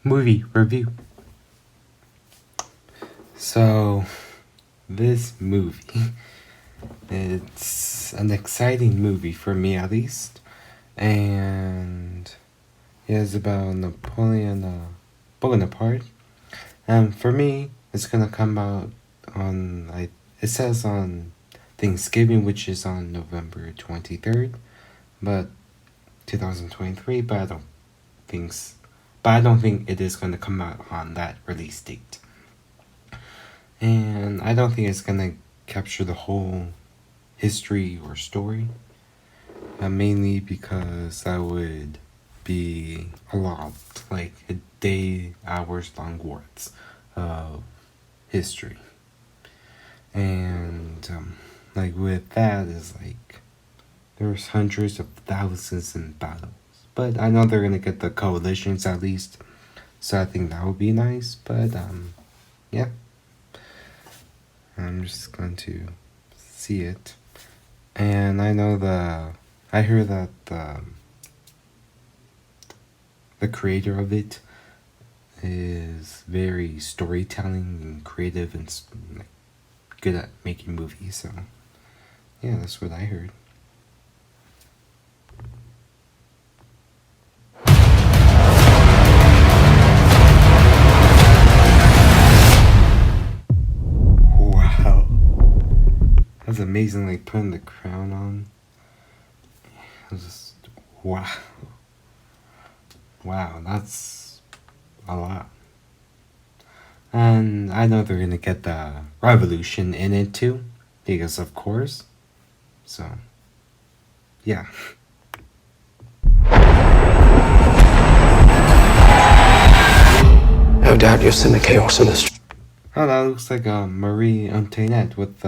movie review. So, this movie, it's an exciting movie for me at least, and it's about Napoleon Bonaparte. And for me, it's gonna come out on it says on Thanksgiving, which is on November 23rd, but 2023. But I don't think it is gonna come out on that release date. And I don't think it's gonna capture the whole history or story. Mainly because that would be a lot, like a day, hours long words of history. And like with that is like there's hundreds of thousands in battles. But I know they're gonna get the coalitions at least. So I think that would be nice. But yeah. I'm just going to see it. And I know I heard that the creator of it is very storytelling and creative and like, good at making movies. So yeah, that's what I heard. Wow, that's amazing! Like putting the crown on. It was just wow. Wow, that's a lot. And I know they're gonna get the revolution in it too, because of course. So, yeah. No doubt you'll send the chaos in the street. Oh, that looks like Marie Antoinette with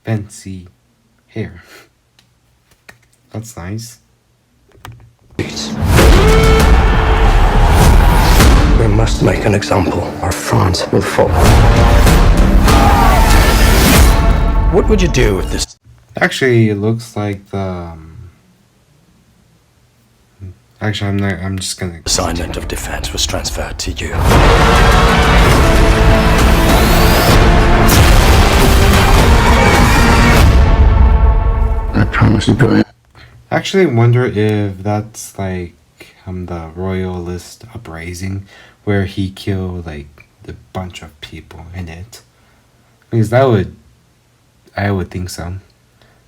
fancy hair. That's nice. We must make an example, or France will fall. What would you do with this? Actually, it looks like the. Actually, I'm not. I'm just gonna. Assignment of defense was transferred to you. I promise to go in. Actually, wonder if that's like the Royalist uprising, where he killed like a bunch of people in it, because I would think so.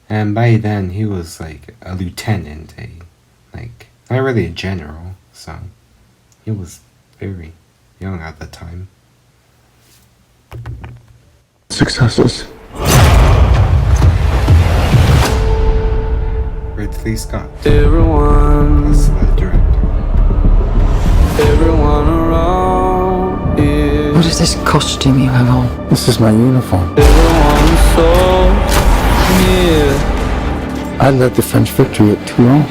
And by then he was like a lieutenant, like not really a general, so he was very young at the time. Successes. Ridley Scott. Everyone, That's the director. everyone around here. What is this costume you have on? This is my uniform. Everyone so near. I led the French victory at Toulon.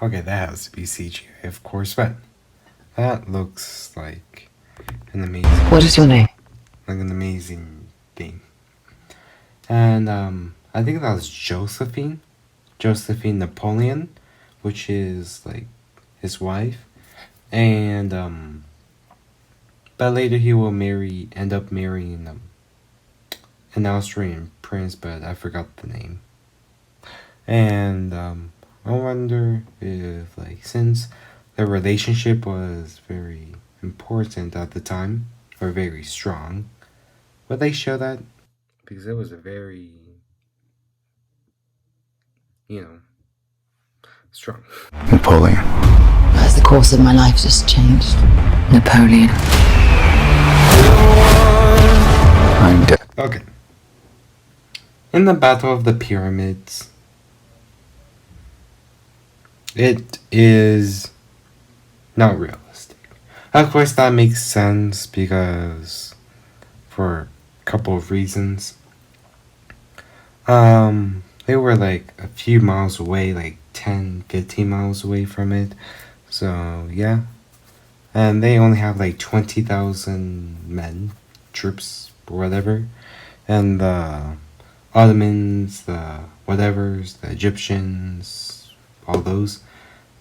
Okay, that has to be CGI, of course, but that looks like an amazing. What is your name? Like an amazing thing. And I think that was Josephine Napoleon, which is like his wife. And but later he will end up marrying an Austrian prince, but I forgot the name. And I wonder if like since their relationship was very important at the time, or very strong, would they show that? Because it was a very, strong. Napoleon. As the course of my life just changed. Napoleon. I'm dead. Okay. In the Battle of the Pyramids, it is not realistic. Of course, that makes sense because for a couple of reasons. They were like a few miles away, like 10, 15 miles away from it. So, yeah. And they only have like 20,000 men, troops, or whatever. And the Ottomans, the whatevers, the Egyptians, all those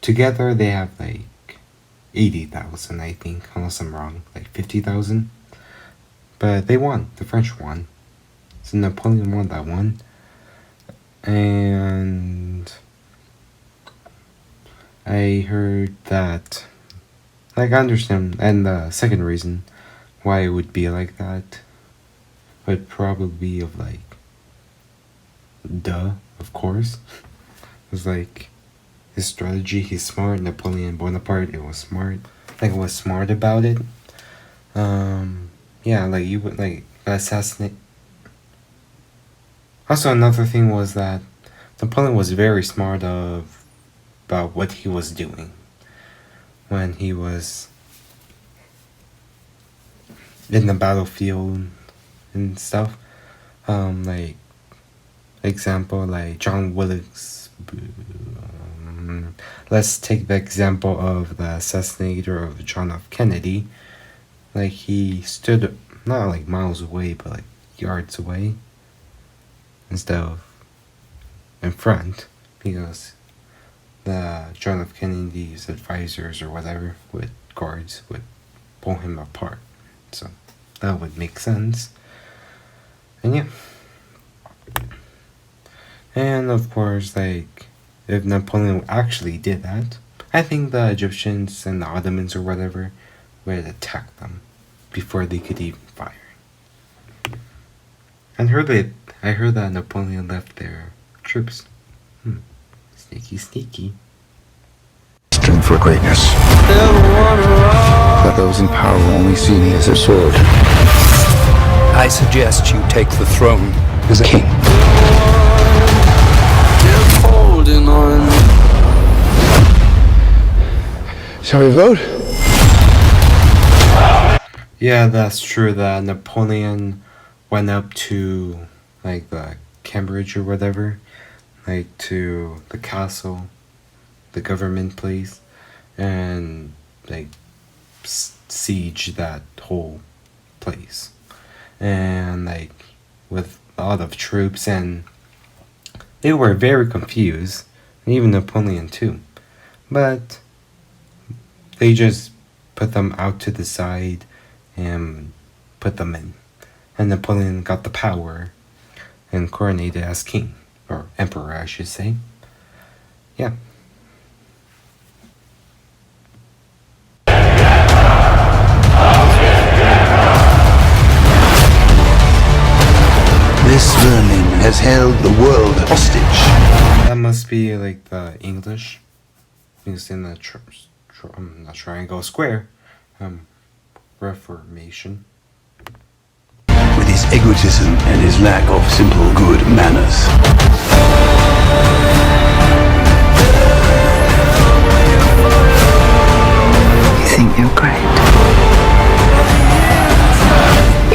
together, they have like 80,000, I think, unless I'm wrong, like 50,000. But they won. The French won. So Napoleon won that one. And I heard that, like, I understand, and the second reason why it would be like that would probably be of like, duh, of course. It's like his strategy, he's smart. Napoleon Bonaparte, it was smart. Like, was smart about it. Yeah, like you would like assassinate. Also, another thing was that Napoleon was very smart about what he was doing when he was in the battlefield and stuff. Like example, like John Wilkes. Let's take the example of the assassinator of John F. Kennedy. Like, he stood not like miles away, but like yards away instead of in front, because the John F. Kennedy's advisors or whatever with guards would pull him apart. So that would make sense. And yeah. And of course, like, if Napoleon actually did that, I think the Egyptians and the Ottomans or whatever would attack them before they could even fire. And I heard that Napoleon left their troops. Sneaky. Destined for greatness. But those in power only see me as a sword. I suggest you take the throne as a king. Holding on. Shall we vote? Yeah, that's true that Napoleon went up to like the Cambridge or whatever, like to the castle, the government place, and like siege that whole place, and like with a lot of troops, and they were very confused, and even Napoleon too, but they just put them out to the side and put them in, and Napoleon got the power and coronated as king, or emperor I should say. Yeah. This vermin has held the world hostage. That must be like the English, because in the triangle square, Reformation. With his egotism and his lack of simple good manners. You think you're great?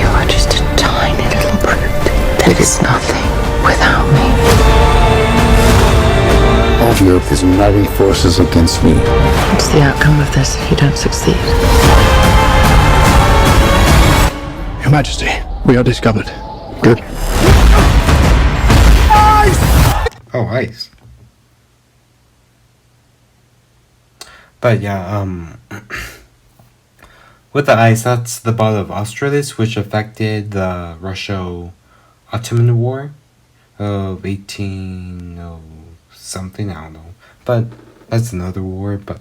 You are just a tiny little brute that is nothing without me. All the earth is uniting forces against me. What's the outcome of this if you don't succeed? Your Majesty, we are discovered. Good. Oh, ice. But yeah, with the ice, that's the Battle of Austerlitz, which affected the Russo-Ottoman War of 18 something, I don't know. But that's another war. But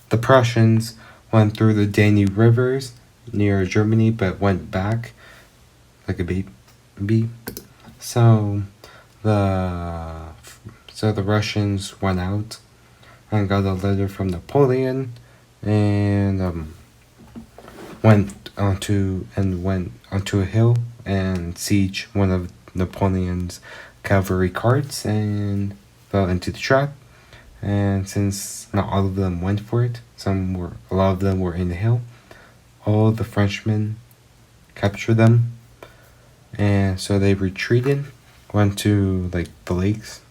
the Prussians went through the Danube rivers near Germany, but went back like a baby. So the Russians went out and got a letter from Napoleon, and went onto a hill and sieged one of Napoleon's cavalry carts and fell into the trap. And since not all of them went for it, a lot of them were in the hill, all the Frenchmen captured them, and so they retreated, went to like the lakes,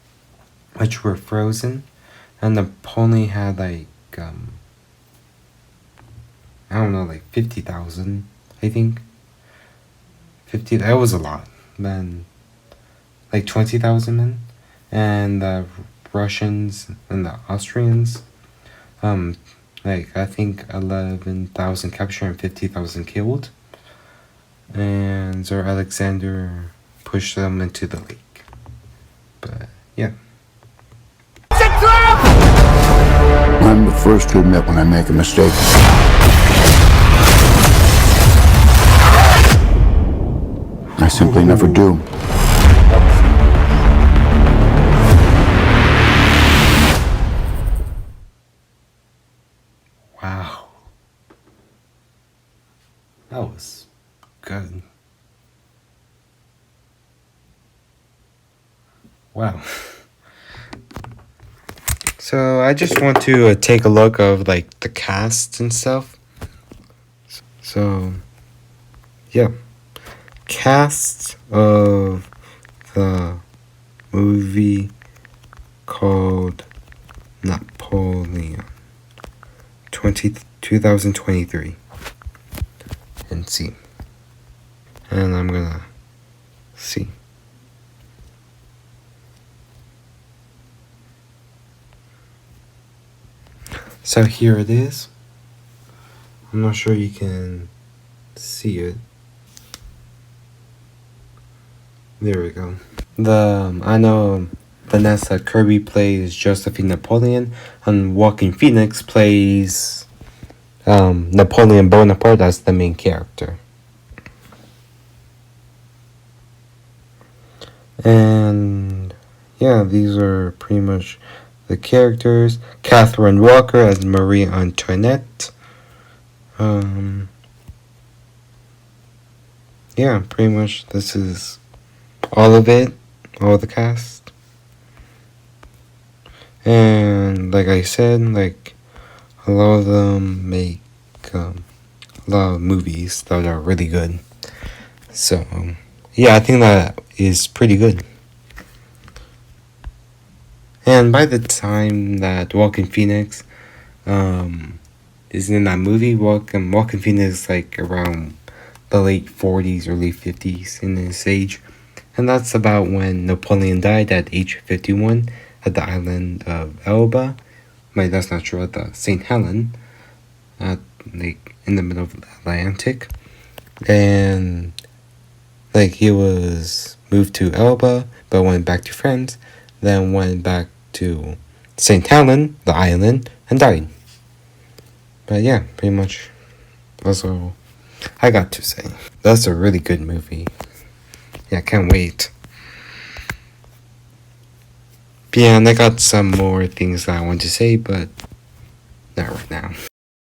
which were frozen, and Napoleon had like I don't know, like 50,000, I think. 50. That was a lot, man. like 20,000 men, and the Russians and the Austrians, like I think 11,000 captured and 50,000 killed. And Tsar Alexander pushed them into the lake. But yeah. I'm the first to admit when I make a mistake. I simply never do. Wow. That was good. Wow. So I just want to take a look of like the cast and stuff. So yeah, cast of the movie called Napoleon 2023 and see. And I'm gonna see. So here it is. I'm not sure you can see it. There we go. I know Vanessa Kirby plays Josephine Napoleon, and Joaquin Phoenix plays Napoleon Bonaparte as the main character. And yeah, these are pretty much the characters. Catherine Walker as Marie Antoinette. Yeah, pretty much this is all of it, all the cast. And like I said, like a lot of them make a lot of movies that are really good. So yeah, I think that is pretty good. And by the time that Joaquin Phoenix is in that movie, Joaquin Phoenix is like around the late 40s, early 50s in his age. And that's about when Napoleon died at age 51 at the island of Elba. That's not true, at the St. Helen, like in the middle of the Atlantic. And like he was moved to Elba, but went back to France, then went back to St. Helen, the island, and died. But yeah, pretty much that's all I got to say. That's a really good movie. Yeah, I can't wait. Yeah, and I got some more things that I want to say, but not right now.